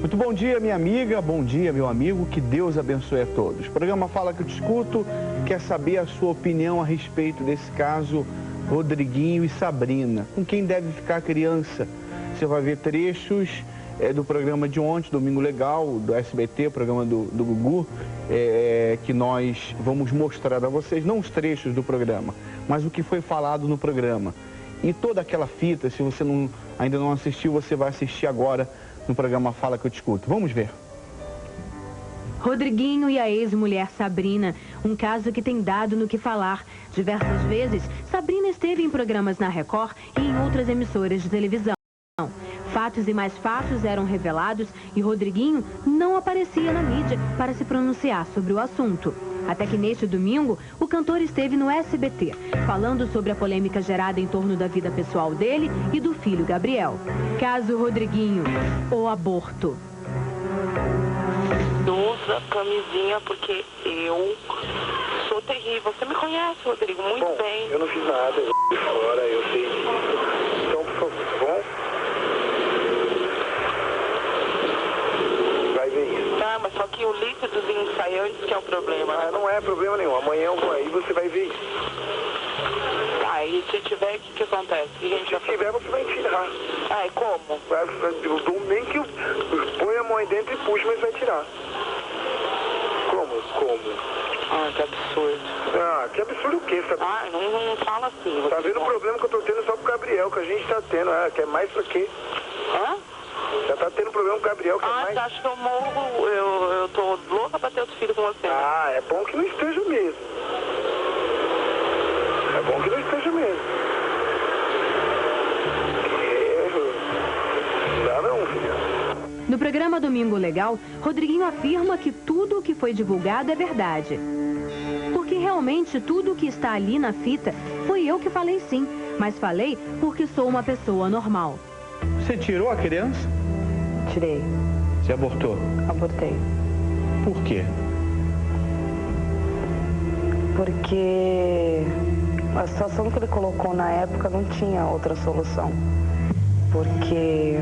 Muito bom dia, minha amiga, bom dia, meu amigo, que Deus abençoe a todos. O programa Fala Que Eu Te Escuto quer saber a sua opinião a respeito desse caso Rodriguinho e Sabrina. Com quem deve ficar a criança? Você vai ver trechos do programa de ontem, Domingo Legal, do SBT, o programa do Gugu, que nós vamos mostrar a vocês, não os trechos do programa, mas o que foi falado no programa. E toda aquela fita, se você ainda não assistiu, você vai assistir agora no programa Fala Que Eu Te Escuto. Vamos ver. Rodriguinho e a ex-mulher Sabrina, um caso que tem dado no que falar. Diversas vezes, Sabrina esteve em programas na Record e em outras emissoras de televisão. Fatos e mais fatos eram revelados e Rodriguinho não aparecia na mídia para se pronunciar sobre o assunto. Até que neste domingo, o cantor esteve no SBT, falando sobre a polêmica gerada em torno da vida pessoal dele e do filho Gabriel. Caso Rodriguinho, o aborto. Usa camisinha porque eu sou terrível. Você me conhece, Rodrigo, muito bem. Eu não fiz nada, eu fui fora, eu sei disso. Então, por favor, bom? Vai ver isso. Tá, mas só que o líquido dos ensaiantes que é o problema. Ah, não é problema nenhum. Amanhã eu vou aí, você vai ver isso. Tá, e se tiver, o que acontece? Se tiver, você vai tirar. Ah, e como? Eu dou nem que eu põe a mão aí dentro e puxo, mas vai tirar. Como? Ah, que absurdo. Ah, que absurdo o quê? Sabe? Ah, não fala assim. Tá vendo o problema que eu tô tendo só com o Gabriel, que a gente tá tendo. Ah, quer mais pra quê? Hã? Já tá tendo problema com o Gabriel, quer mais? Você acha que eu morro? Eu tô louca pra ter outro filho com você. Ah, é bom que não esteja mesmo. É bom que não esteja mesmo. Não dá não, filha. No programa Domingo Legal, Rodriguinho afirma que tudo o que foi divulgado é verdade. Porque realmente tudo o que está ali na fita foi eu que falei sim, mas falei porque sou uma pessoa normal. Você tirou a criança? Tirei. Você abortou? Abortei. Por quê? Porque a situação que ele colocou na época não tinha outra solução. Porque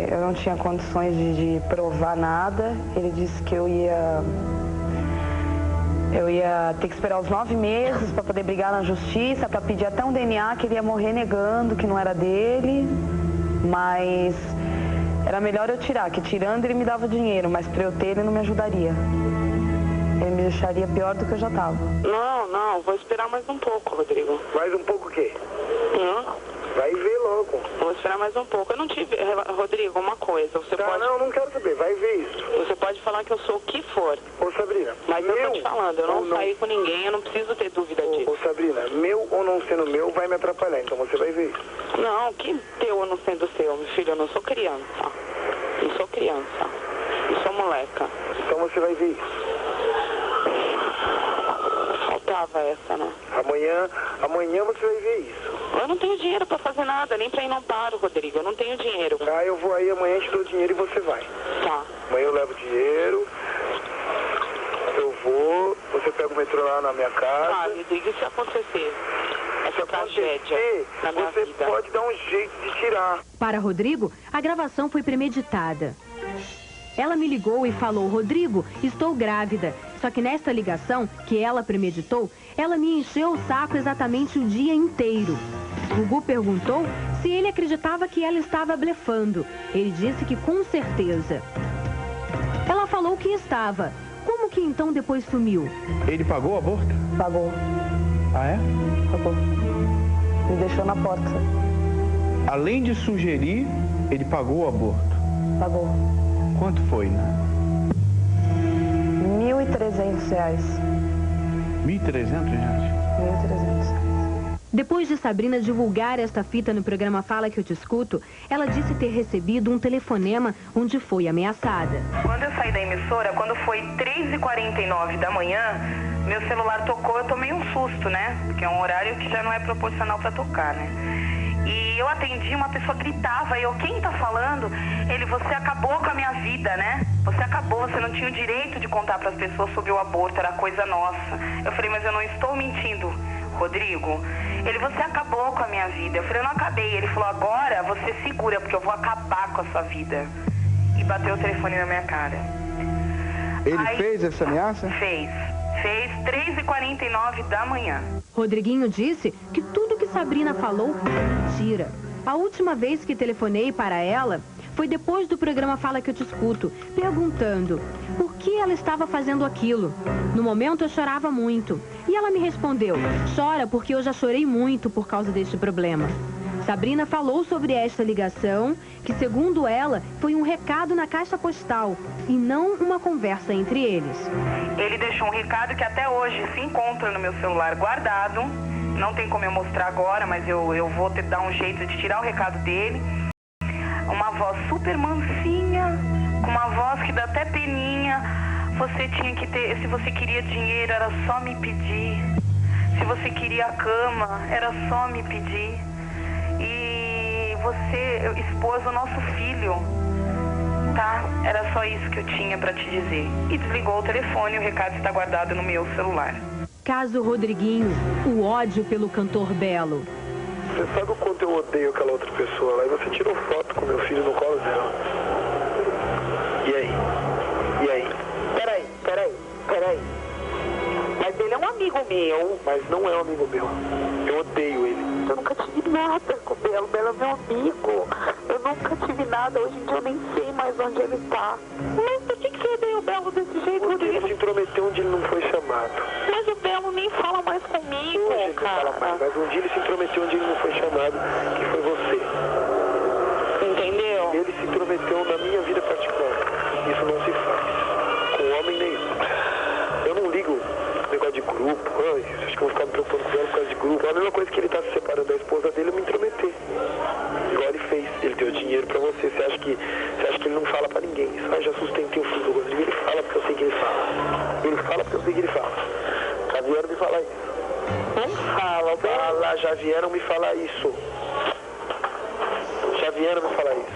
eu não tinha condições de provar nada. Ele disse que eu ia ter que esperar os 9 meses para poder brigar na justiça, para pedir até um DNA, que ele ia morrer negando que não era dele. Mas era melhor eu tirar, que tirando ele me dava dinheiro, mas para eu ter ele não me ajudaria. Ele me deixaria pior do que eu já estava. Não, vou esperar mais um pouco, Rodrigo. Mais um pouco o quê? Vai ver logo. Vou esperar mais um pouco. Eu não tive... Rodrigo, uma coisa, você pode... Não quero saber, vai ver isso. Você pode falar que eu sou o que for. Ô, Sabrina, mas eu tô te falando, eu não saí com ninguém, eu não preciso ter dúvida disso. Ô, Sabrina, meu ou não sendo meu vai me atrapalhar, então você vai ver isso. Não, que teu ou não sendo seu, meu filho, eu não sou criança. Não sou criança. Eu sou moleca. Então você vai ver isso. Faltava essa, né? Amanhã você vai ver isso. Eu não tenho dinheiro pra fazer nada, nem pra ir no Amparo, Rodrigo. Eu não tenho dinheiro. Ah, eu vou aí, amanhã te dou dinheiro e você vai. Tá. Amanhã eu levo dinheiro. Eu vou, você pega o metrô lá na minha casa. Ah, Rodrigo, se acontecer essa tragédia na minha vida, você pode dar um jeito de tirar. Para Rodrigo, a gravação foi premeditada. Ela me ligou e falou: Rodrigo, estou grávida. Só que nesta ligação, que ela premeditou, ela me encheu o saco exatamente o dia inteiro. Gugu perguntou se ele acreditava que ela estava blefando. Ele disse que com certeza. Ela falou que estava. Como que então depois sumiu? Ele pagou o aborto? Pagou. Ah, é? Pagou. Me deixou na porta. Além de sugerir, ele pagou o aborto? Pagou. Quanto foi, né? R$ 1.300. R$ 1.300? R$ 1.300. Depois de Sabrina divulgar esta fita no programa Fala Que Eu Te Escuto, ela disse ter recebido um telefonema onde foi ameaçada. Quando eu saí da emissora, quando foi 3h49 da manhã, meu celular tocou, eu tomei um susto, né? Porque é um horário que já não é proporcional para tocar, né? E eu atendi, uma pessoa gritava, quem tá falando? Ele, você acabou com a minha vida, né? Você acabou, você não tinha o direito de contar para as pessoas sobre o aborto, era coisa nossa. Eu falei, mas eu não estou mentindo, Rodrigo. Ele, você acabou com a minha vida. Eu falei, eu não acabei. Ele falou, agora você segura, porque eu vou acabar com a sua vida. E bateu o telefone na minha cara. Ele fez essa ameaça? Fez 3h49 da manhã. Rodriguinho disse que tudo que Sabrina falou é mentira. A última vez que telefonei para ela foi depois do programa Fala Que Eu Te Escuto, perguntando por que ela estava fazendo aquilo. No momento eu chorava muito. E ela me respondeu, chora porque eu já chorei muito por causa deste problema. Sabrina falou sobre esta ligação, que segundo ela, foi um recado na caixa postal e não uma conversa entre eles. Ele deixou um recado que até hoje se encontra no meu celular guardado. Não tem como eu mostrar agora, mas eu vou dar um jeito de tirar o recado dele. Uma voz super mansinha, com uma voz que dá até peninha. Você tinha que ter, se você queria dinheiro, era só me pedir. Se você queria a cama, era só me pedir. E você expôs o nosso filho, tá? Era só isso que eu tinha pra te dizer. E desligou o telefone e o recado está guardado no meu celular. Caso Rodriguinho, o ódio pelo cantor Belo. Você sabe o quanto eu odeio aquela outra pessoa lá e você tirou foto com meu filho no colo dela. E aí? E aí? Peraí. Mas ele é um amigo meu. Mas não é um amigo meu. Eu odeio ele. Eu nunca tive nada com o Belo. O Belo é meu amigo. Eu nunca tive nada. Hoje em dia eu nem sei mais onde ele tá. Mas por que você odeia o Belo desse jeito? Porque ele se intrometeu onde ele não foi chamado. Mas o Belo nem fala mais comigo, hoje ele cara. Não fala mais, mas um dia ele se intrometeu onde ele não foi chamado, que foi você. Entendeu? Ele se intrometeu na minha vida particular. Isso não se faz com homem nenhum. Eu não ligo negócio de grupo. Ai, acho que eu vou ficar me preocupando com ele por causa de grupo. É a mesma coisa que ele tá se separando da esposa dele, eu me intrometer. Igual ele fez. Ele deu dinheiro pra você. Você acha que ele não fala pra ninguém. Isso, já sustentei o filho do Rodrigo. Ele fala porque eu sei que ele fala. Ele fala porque eu sei que ele fala. Já vieram me falar isso. Não fala. Fala, já vieram me falar isso. Já vieram me falar isso.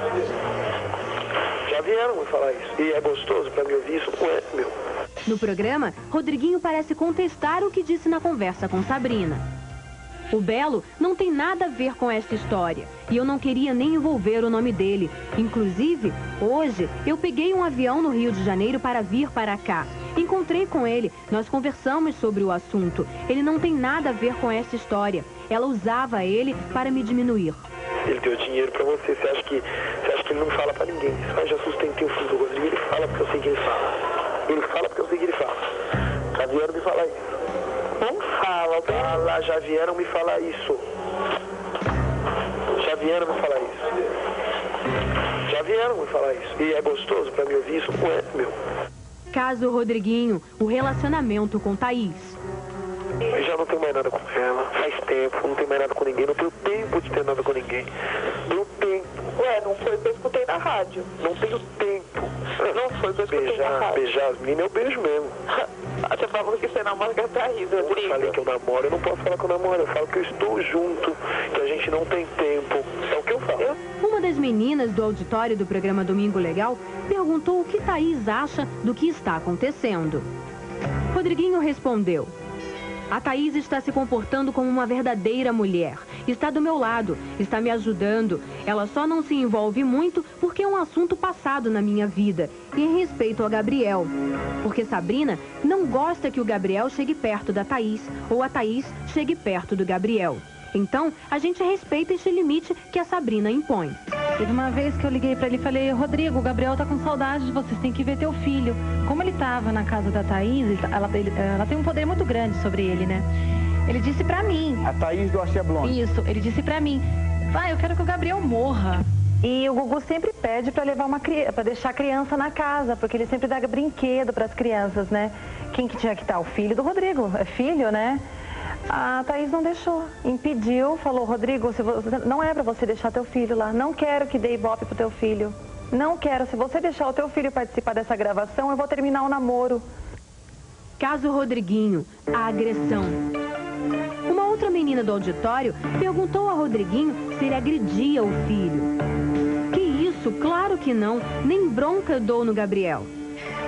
Já vieram me falar isso. E é gostoso pra me ouvir isso? Não é, meu. No programa, Rodriguinho parece contestar o que disse na conversa com Sabrina. O Belo não tem nada a ver com esta história e eu não queria nem envolver o nome dele. Inclusive, hoje, eu peguei um avião no Rio de Janeiro para vir para cá. Encontrei com ele, nós conversamos sobre o assunto. Ele não tem nada a ver com esta história. Ela usava ele para me diminuir. Ele deu dinheiro pra você. Você acha que ele não fala pra ninguém. Isso, já sustentei o filho do Rodrigo. Ele fala porque eu sei que ele fala. Ele fala porque eu sei que ele fala. Já vieram me falar isso. Não fala. Fala, já vieram me falar isso. Já vieram me falar isso. Já vieram me falar isso. E é gostoso pra me ouvir isso? Não é, meu. Caso Rodriguinho, o relacionamento com Thaís. Eu já não tenho mais nada com ela. Faz tempo, não tenho mais nada com ninguém. Não tenho tempo de ter nada com ninguém. Não tenho. Ué, não foi o que eu escutei na rádio. Não tenho tempo. Não foi o que eu escutei na rádio. Beijar as meninas, eu beijo mesmo. Você falou que você namora com a Thaís, Rodrigo. Eu falei que eu namoro, eu não posso falar que eu namoro. Eu falo que eu estou junto, que a gente não tem tempo. É o que eu falo. Uma das meninas do auditório do programa Domingo Legal perguntou o que Thaís acha do que está acontecendo. Rodriguinho respondeu: a Thaís está se comportando como uma verdadeira mulher. Está do meu lado, está me ajudando. Ela só não se envolve muito porque é um assunto passado na minha vida. E em respeito ao Gabriel. Porque Sabrina não gosta que o Gabriel chegue perto da Thaís ou a Thaís chegue perto do Gabriel. Então, a gente respeita este limite que a Sabrina impõe. Teve uma vez que eu liguei pra ele e falei: Rodrigo, o Gabriel tá com saudade de vocês, tem que ver teu filho. Como ele tava na casa da Thaís, ela tem um poder muito grande sobre ele, né? Ele disse pra mim... A Thaís do Axé Blonde. Isso, ele disse pra mim: vai, eu quero que o Gabriel morra. E o Gugu sempre pede pra levar pra deixar a criança na casa, porque ele sempre dá brinquedo pras crianças, né? Quem que tinha que estar? O filho do Rodrigo, é filho, né? A Thaís não deixou, impediu, falou: Rodrigo, não é pra você deixar teu filho lá, não quero que dê ibope pro teu filho. Não quero, se você deixar o teu filho participar dessa gravação, eu vou terminar o namoro. Caso Rodriguinho, a agressão. Uma outra menina do auditório perguntou a Rodriguinho se ele agredia o filho. Que isso? Claro que não, nem bronca eu dou no Gabriel.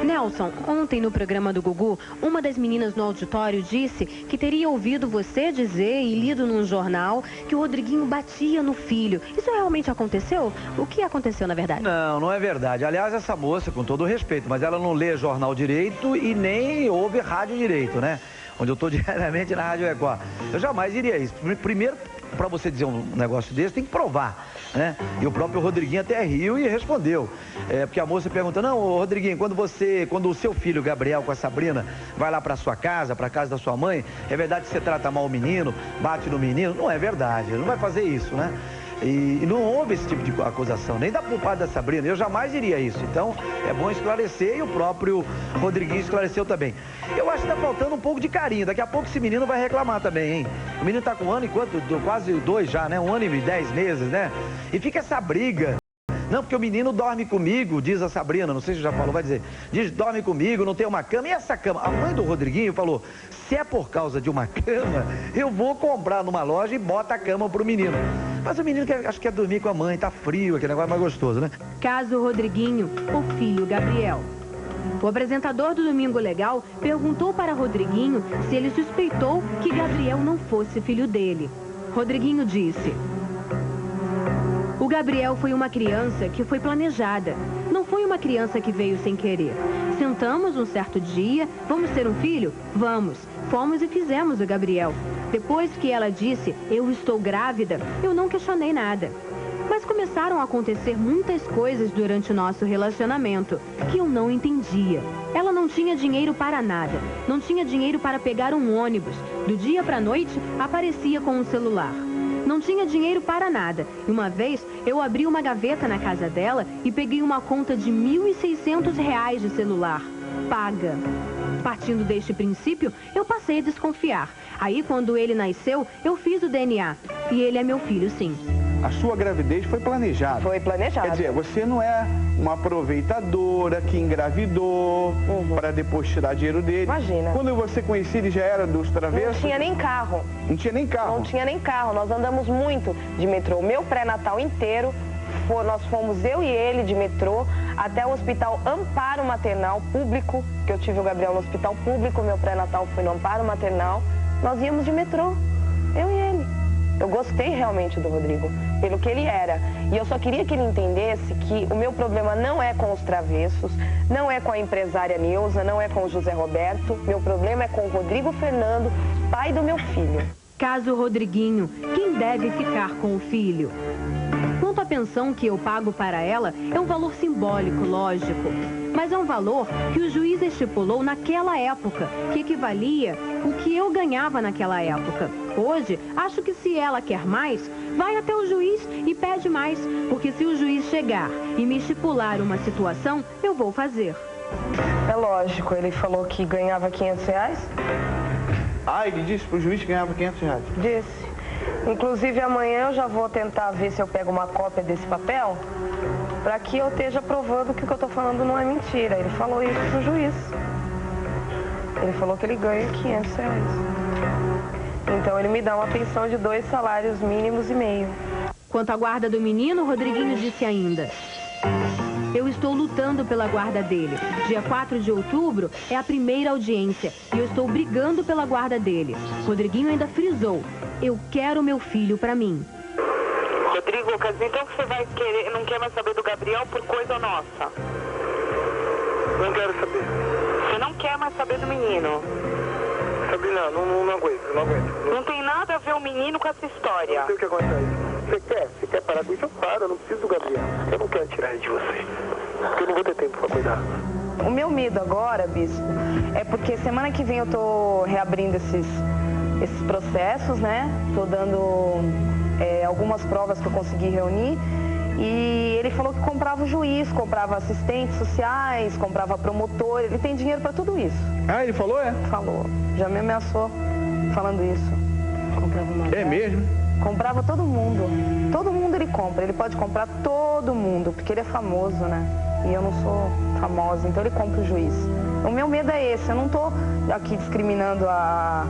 Nelson, ontem no programa do Gugu, uma das meninas no auditório disse que teria ouvido você dizer e lido num jornal que o Rodriguinho batia no filho. Isso realmente aconteceu? O que aconteceu na verdade? Não, não é verdade. Aliás, essa moça, com todo o respeito, mas ela não lê jornal direito e nem ouve rádio direito, né? Onde eu estou diariamente na Rádio Record. Eu jamais iria isso. Primeiro, para você dizer um negócio desse, tem que provar, né? E o próprio Rodriguinho até riu e respondeu. Porque a moça pergunta, não, Rodriguinho, quando o seu filho, Gabriel, com a Sabrina, vai lá para sua casa, para casa da sua mãe, é verdade que você trata mal o menino, bate no menino? Não é verdade, ele não vai fazer isso, né? E não houve esse tipo de acusação, nem da parte da Sabrina, eu jamais diria isso. Então, é bom esclarecer e o próprio Rodriguinho esclareceu também. Eu acho que tá faltando um pouco de carinho, daqui a pouco esse menino vai reclamar também, hein? O menino tá com 1 ano e quanto? Quase 2 já, né? 1 ano e 10 meses, né? E fica essa briga. Não, porque o menino dorme comigo, diz a Sabrina, não sei se já falou, vai dizer, dorme comigo, não tem uma cama. E essa cama? A mãe do Rodriguinho falou, se é por causa de uma cama, eu vou comprar numa loja e bota a cama pro menino. Mas o menino acho que quer dormir com a mãe, tá frio, aquele negócio mais gostoso, né? Caso Rodriguinho, o filho Gabriel. O apresentador do Domingo Legal perguntou para Rodriguinho se ele suspeitou que Gabriel não fosse filho dele. Rodriguinho disse: o Gabriel foi uma criança que foi planejada. Não foi uma criança que veio sem querer. Sentamos um certo dia, vamos ter um filho? Vamos. Fomos e fizemos o Gabriel. Depois que ela disse, eu estou grávida, eu não questionei nada. Mas começaram a acontecer muitas coisas durante o nosso relacionamento que eu não entendia. Ela não tinha dinheiro para nada. Não tinha dinheiro para pegar um ônibus. Do dia para a noite, aparecia com um celular. Não tinha dinheiro para nada. E uma vez, eu abri uma gaveta na casa dela e peguei uma conta de R$ 1.600 de celular. Paga. Partindo deste princípio, eu passei a desconfiar. Aí, quando ele nasceu, eu fiz o DNA. E ele é meu filho, sim. A sua gravidez foi planejada? Foi planejada. Quer dizer, você não é uma aproveitadora que engravidou para depois tirar dinheiro dele. Imagina. Quando você conhecia, ele já era dos travessos? Não tinha nem carro. Não tinha nem carro? Não tinha nem carro. Nós andamos muito de metrô. O meu pré-natal inteiro, nós fomos eu e ele de metrô até o Hospital Amparo Maternal Público, que eu tive o Gabriel no Hospital Público, meu pré-natal foi no Amparo Maternal. Nós íamos de metrô, eu e ele. Eu gostei realmente do Rodrigo, pelo que ele era. E eu só queria que ele entendesse que o meu problema não é com os travessos, não é com a empresária Neuza, não é com o José Roberto. Meu problema é com o Rodrigo Fernando, pai do meu filho. Caso Rodriguinho, quem deve ficar com o filho? Quanto à pensão que eu pago para ela, é um valor simbólico, lógico. Mas é um valor que o juiz estipulou naquela época, que equivalia o que eu ganhava naquela época. Hoje, acho que se ela quer mais, vai até o juiz e pede mais. Porque se o juiz chegar e me estipular uma situação, eu vou fazer. É lógico, ele falou que ganhava R$500. Ah, ele disse pro juiz que ganhava R$500? Disse. Inclusive, amanhã eu já vou tentar ver se eu pego uma cópia desse papel, para que eu esteja provando que o que eu tô falando não é mentira. Ele falou isso pro juiz. Ele falou que ele ganha R$500. Então ele me dá uma pensão de 2 salários mínimos e meio. Quanto à guarda do menino, Rodriguinho disse ainda: eu estou lutando pela guarda dele. Dia 4 de outubro é a primeira audiência e eu estou brigando pela guarda dele. Rodriguinho ainda frisou: eu quero meu filho para mim. Rodrigo, quer dizer então que você vai querer, não quer mais saber do Gabriel por coisa nossa? Não quero saber. Você não quer mais saber do menino? Sabrina, não aguento, não aguento. Não tem nada a ver o menino com essa história. Não tem o que aguentar isso. Você quer parar com isso? Eu paro, eu não preciso do Gabriel. Eu não quero tirar ele de você. Porque eu não vou ter tempo pra cuidar. O meu medo agora, Bispo, é porque semana que vem eu tô reabrindo esses processos, né? Tô dando algumas provas que eu consegui reunir. E ele falou que comprava o juiz, comprava assistentes sociais, comprava promotor. Ele tem dinheiro pra tudo isso. Ah, ele falou, é? Falou. Já me ameaçou falando isso. Comprava uma É mesmo? Comprava todo mundo. Todo mundo ele compra. Ele pode comprar todo mundo, porque ele é famoso, né? E eu não sou famosa, então ele compra o juiz. O meu medo é esse. Eu não tô aqui discriminando a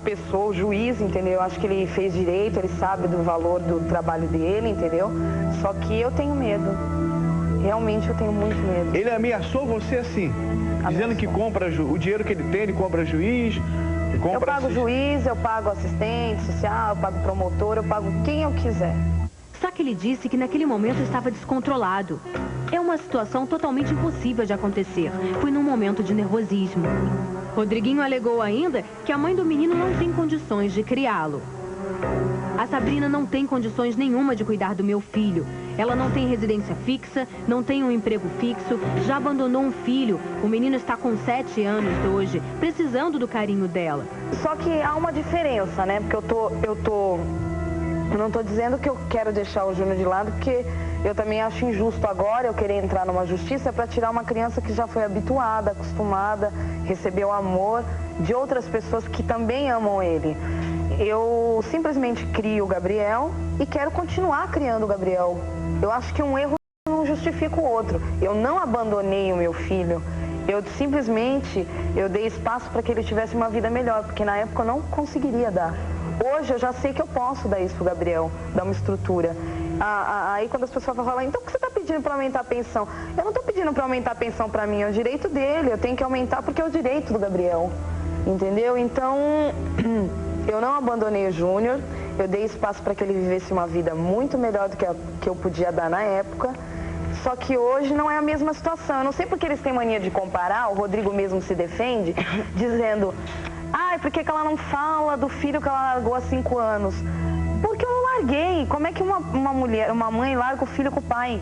pessoa, o juiz, entendeu? Eu acho que ele fez direito, ele sabe do valor do trabalho dele, entendeu? Só que eu tenho medo. Realmente eu tenho muito medo. Ele ameaçou você assim, dizendo que compra o dinheiro que ele tem, ele compra juiz, eu pago juiz, eu pago assistente social, eu pago promotor, eu pago quem eu quiser. Só que ele disse que naquele momento estava descontrolado. É uma situação totalmente impossível de acontecer. Foi num momento de nervosismo. Rodriguinho alegou ainda que a mãe do menino não tem condições de criá-lo. A Sabrina não tem condições nenhuma de cuidar do meu filho. Ela não tem residência fixa, não tem um emprego fixo, já abandonou um filho. O menino está com 7 anos hoje, precisando do carinho dela. Só que há uma diferença, né? Porque eu não estou dizendo que eu quero deixar o Júnior de lado, porque eu também acho injusto agora eu querer entrar numa justiça para tirar uma criança que já foi habituada, acostumada, recebeu amor de outras pessoas que também amam ele. Eu simplesmente crio o Gabriel e quero continuar criando o Gabriel. Eu acho que um erro não justifica o outro. Eu não abandonei o meu filho. Eu simplesmente dei espaço para que ele tivesse uma vida melhor, porque na época eu não conseguiria dar. Hoje eu já sei que eu posso dar isso pro Gabriel, dar uma estrutura. Aí quando as pessoas falam, então por que você está pedindo para aumentar a pensão? Eu não estou pedindo para aumentar a pensão para mim, é o direito dele. Eu tenho que aumentar porque é o direito do Gabriel. Entendeu? Então, eu não abandonei o Júnior. Eu dei espaço para que ele vivesse uma vida muito melhor do que eu podia dar na época. Só que hoje não é a mesma situação. Eu não sei porque eles têm mania de comparar, o Rodrigo mesmo se defende, dizendo, por que ela não fala do filho que ela largou há 5 anos? Porque eu não larguei. Como é que uma mãe larga o filho com o pai?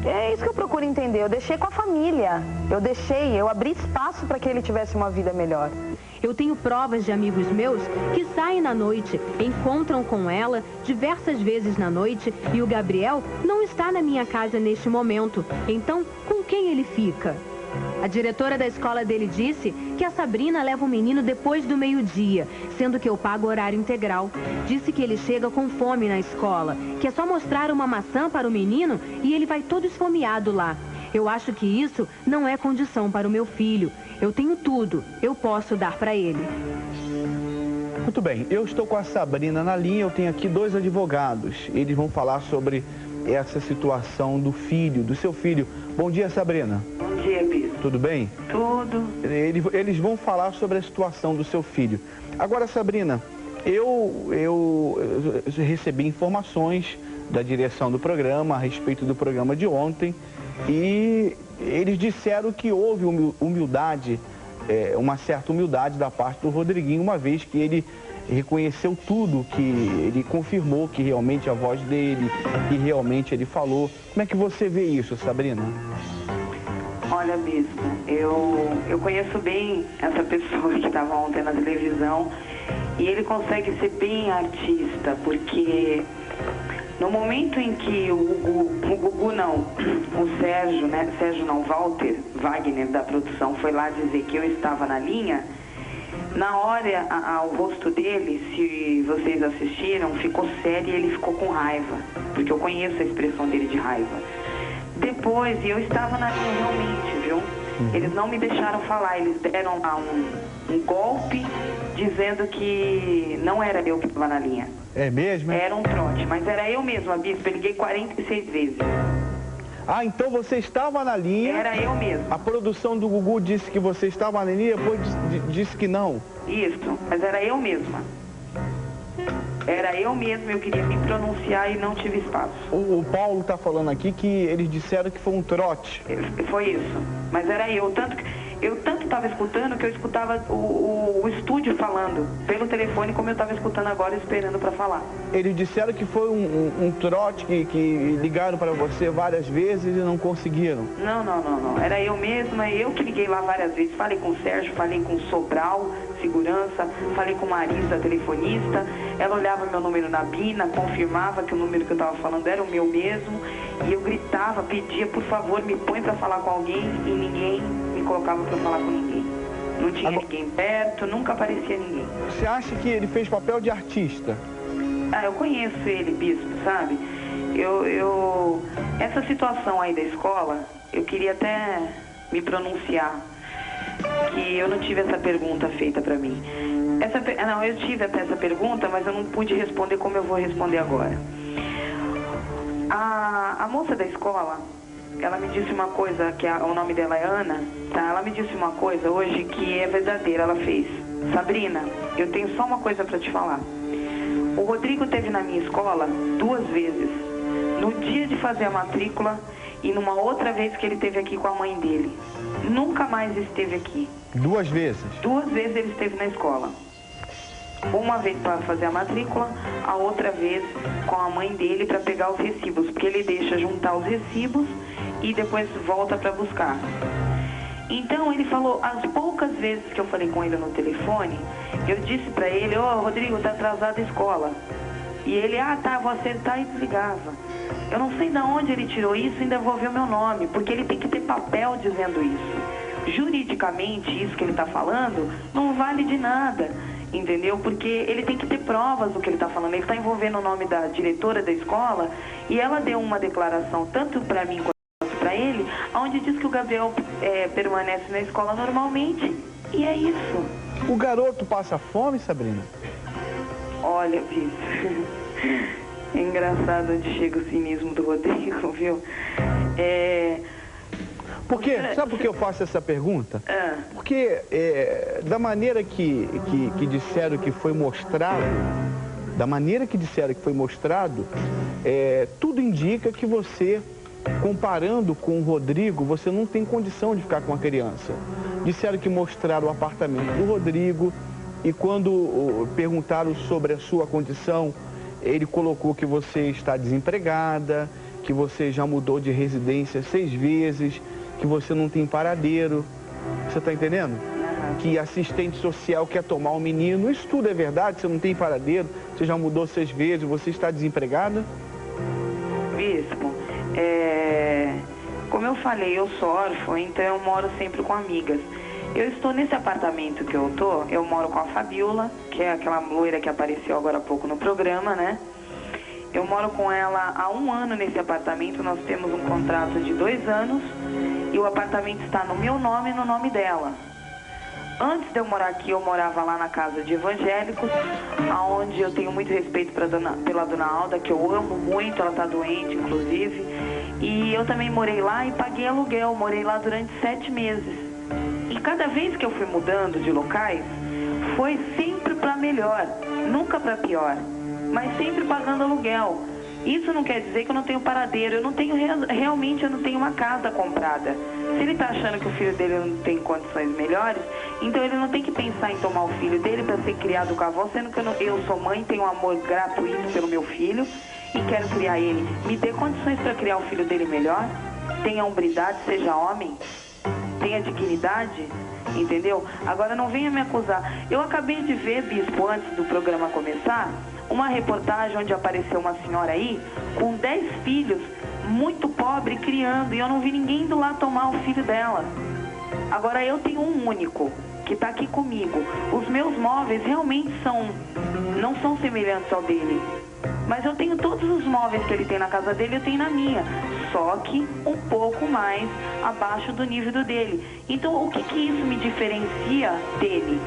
É isso que eu procuro entender. Eu deixei com a família. Eu abri espaço para que ele tivesse uma vida melhor. Eu tenho provas de amigos meus que saem na noite, encontram com ela diversas vezes na noite e o Gabriel não está na minha casa neste momento. Então, com quem ele fica? A diretora da escola dele disse que a Sabrina leva o menino depois do meio-dia, sendo que eu pago horário integral. Disse que ele chega com fome na escola, que é só mostrar uma maçã para o menino e ele vai todo esfomeado lá. Eu acho que isso não é condição para o meu filho. Eu tenho tudo, eu posso dar para ele. Muito bem, eu estou com a Sabrina na linha, eu tenho aqui 2 advogados. Eles vão falar sobre essa situação do seu filho. Bom dia, Sabrina. Bom dia, Bispo. Tudo bem? Tudo. Eles vão falar sobre a situação do seu filho. Agora, Sabrina, eu recebi informações da direção do programa a respeito do programa de ontem e eles disseram que houve humildade, uma certa humildade da parte do Rodriguinho, uma vez que ele reconheceu tudo, que ele confirmou que realmente a voz dele, que realmente ele falou. Como é que você vê isso, Sabrina? Olha, Bispo, eu conheço bem essa pessoa que estava ontem na televisão e ele consegue ser bem artista, porque no momento em que Walter Wagner da produção foi lá dizer que eu estava na linha, na hora o rosto dele, se vocês assistiram, ficou sério e ele ficou com raiva, porque eu conheço a expressão dele de raiva. Depois, eu estava na linha realmente, viu? Eles não me deixaram falar, eles deram lá um golpe dizendo que não era eu que estava na linha. É mesmo? Era um trote, mas era eu mesma, Bispo, eu liguei 46 vezes. Então você estava na linha. Era eu mesmo. A produção do Gugu disse que você estava na linha, depois disse que não. Isso, mas era eu mesma. Era eu mesma, eu queria me pronunciar e não tive espaço. O Paulo está falando aqui que eles disseram que foi um trote. Foi isso, mas era eu. Eu tanto estava escutando que eu escutava o estúdio falando pelo telefone, como eu estava escutando agora, esperando para falar. Eles disseram que foi um trote, que ligaram para você várias vezes e não conseguiram. Não. Era eu mesma, eu que liguei lá várias vezes. Falei com o Sérgio, falei com o Sobral, segurança, falei com Marisa, telefonista. Ela olhava meu número na Bina, confirmava que o número que eu estava falando era o meu mesmo. E eu gritava, pedia, por favor, me põe para falar com alguém, e ninguém me colocava para falar com ninguém. Não tinha ninguém perto, nunca aparecia ninguém. Você acha que ele fez papel de artista? Eu conheço ele, Bispo, sabe? Essa situação aí da escola, eu queria até me pronunciar, que eu não tive essa pergunta feita pra mim. Eu tive até essa pergunta, mas eu não pude responder como eu vou responder agora. A moça da escola, ela me disse uma coisa, que o nome dela é Ana, tá? Ela me disse uma coisa hoje que é verdadeira, ela fez. Sabrina, eu tenho só uma coisa para te falar. O Rodrigo esteve na minha escola 2 vezes. No dia de fazer a matrícula e numa outra vez que ele esteve aqui com a mãe dele. Nunca mais esteve aqui. 2 vezes? 2 vezes ele esteve na escola. Uma vez para fazer a matrícula, a outra vez com a mãe dele para pegar os recibos, porque ele deixa juntar os recibos e depois volta para buscar. Então ele falou, as poucas vezes que eu falei com ele no telefone, eu disse para ele, Rodrigo, tá atrasada a escola. E ele, tá, vou acertar, e desligava. Eu não sei de onde ele tirou isso, ainda vou ver o meu nome, porque ele tem que ter papel dizendo isso. Juridicamente, isso que ele está falando não vale de nada, entendeu? Porque ele tem que ter provas do que ele está falando. Ele está envolvendo o nome da diretora da escola e ela deu uma declaração, tanto para mim quanto para ele, onde diz que o Gabriel permanece na escola normalmente, e é isso. O garoto passa fome, Sabrina? Olha, Bis, é engraçado onde chega o cinismo do Rodrigo, viu? Sabe por que eu faço essa pergunta? Porque da maneira que disseram que foi mostrado, tudo indica que você, comparando com o Rodrigo, você não tem condição de ficar com a criança. Disseram que mostraram o apartamento do Rodrigo e quando perguntaram sobre a sua condição, ele colocou que você está desempregada, que você já mudou de residência 6 vezes, que você não tem paradeiro. Você está entendendo? Que assistente social quer tomar um menino. Isso tudo é verdade? Você não tem paradeiro, você já mudou 6 vezes, você está desempregada? Bispo, como eu falei, eu sou órfã, então eu moro sempre com amigas. Eu estou nesse apartamento que eu moro com a Fabiola, que é aquela loira que apareceu agora há pouco no programa, né? Eu moro com ela há 1 ano nesse apartamento, nós temos um contrato de 2 anos e o apartamento está no meu nome e no nome dela. Antes de eu morar aqui, eu morava lá na casa de evangélicos, onde eu tenho muito respeito pela dona Alda, que eu amo muito, ela está doente, inclusive. E eu também morei lá e paguei aluguel, morei lá durante 7 meses. E cada vez que eu fui mudando de locais, foi sempre para melhor, nunca para pior, mas sempre pagando aluguel. Isso não quer dizer que eu não tenho paradeiro, realmente eu não tenho uma casa comprada. Se ele está achando que o filho dele não tem condições melhores, então ele não tem que pensar em tomar o filho dele para ser criado com a avó, sendo que eu sou mãe, tenho um amor gratuito pelo meu filho e quero criar ele. Me dê condições para criar o filho dele melhor, tenha hombridade, seja homem, tenha dignidade, entendeu? Agora não venha me acusar. Eu acabei de ver, Bispo, antes do programa começar, uma reportagem onde apareceu uma senhora aí com 10 filhos, muito pobre, criando, e eu não vi ninguém indo lá tomar o filho dela. Agora eu tenho um único que está aqui comigo. Os meus móveis realmente não são semelhantes ao dele, mas eu tenho todos os móveis que ele tem na casa dele, eu tenho na minha, só que um pouco mais abaixo do nível do dele. Então o que isso me diferencia dele?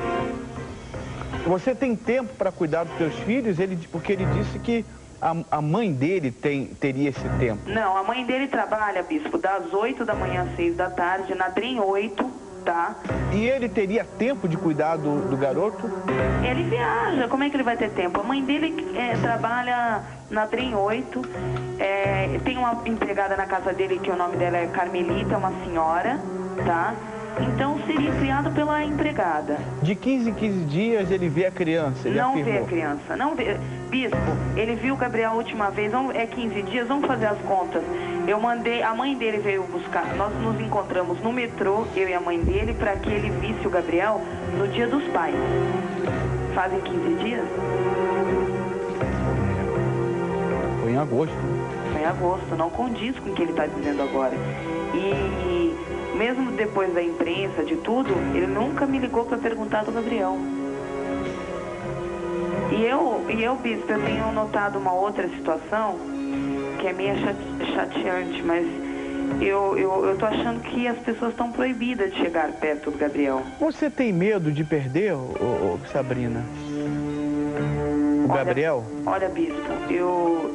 Você tem tempo para cuidar dos seus filhos? Porque ele disse que a mãe dele teria esse tempo. Não, a mãe dele trabalha, Bispo, das 8 da manhã às 6 da tarde, na DREM 8, tá? E ele teria tempo de cuidar do garoto? Ele viaja, como é que ele vai ter tempo? A mãe dele trabalha na DREM 8, tem uma empregada na casa dele que o nome dela é Carmelita, uma senhora, tá? Então seria criado pela empregada. De 15 em 15 dias ele vê a criança, ele não afirmou. Vê a criança, não vê. Bispo, ele viu o Gabriel a última vez, 15 dias, vamos fazer as contas. Eu mandei, a mãe dele veio buscar, nós nos encontramos no metrô, eu e a mãe dele, para que ele visse o Gabriel no Dia dos Pais. Fazem 15 dias? Foi em agosto. Foi em agosto, não condiz com o que ele está dizendo agora. E mesmo depois da imprensa, de tudo, ele nunca me ligou para perguntar do Gabriel. E eu, Bispo, eu tenho notado uma outra situação que é meio chateante, mas eu tô achando que as pessoas estão proibidas de chegar perto do Gabriel. Você tem medo de perder, Sabrina? Gabriel? Olha, bispo, eu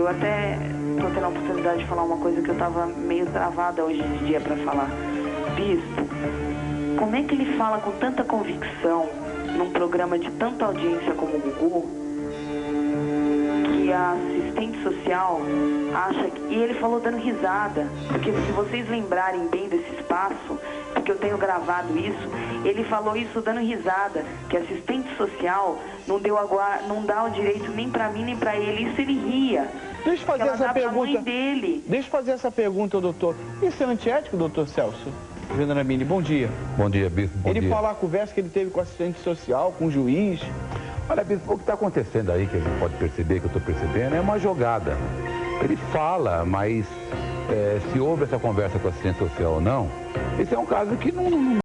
até tô tendo a oportunidade de falar uma coisa que eu tava meio travada hoje de dia para falar. Bispo, como é que ele fala com tanta convicção num programa de tanta audiência como o Gugu, que a assistente social acha que... E ele falou dando risada, porque se vocês lembrarem bem desse espaço, porque eu tenho gravado isso, ele falou isso dando risada, que a assistente social não dá o direito nem pra mim nem pra ele. Isso ele ria. Deixa eu fazer essa pergunta. Dele. Deixa eu fazer essa pergunta, doutor. Isso é antiético, doutor Celso? Vendramin, bom dia. Bom dia, bispo. Bom dia. Ele falar a conversa que ele teve com o assistente social, com o juiz. Olha, bispo, o que está acontecendo aí, que a gente pode perceber, que eu estou percebendo, é uma jogada. Ele fala, mas se houve essa conversa com o assistente social ou não, esse é um caso que não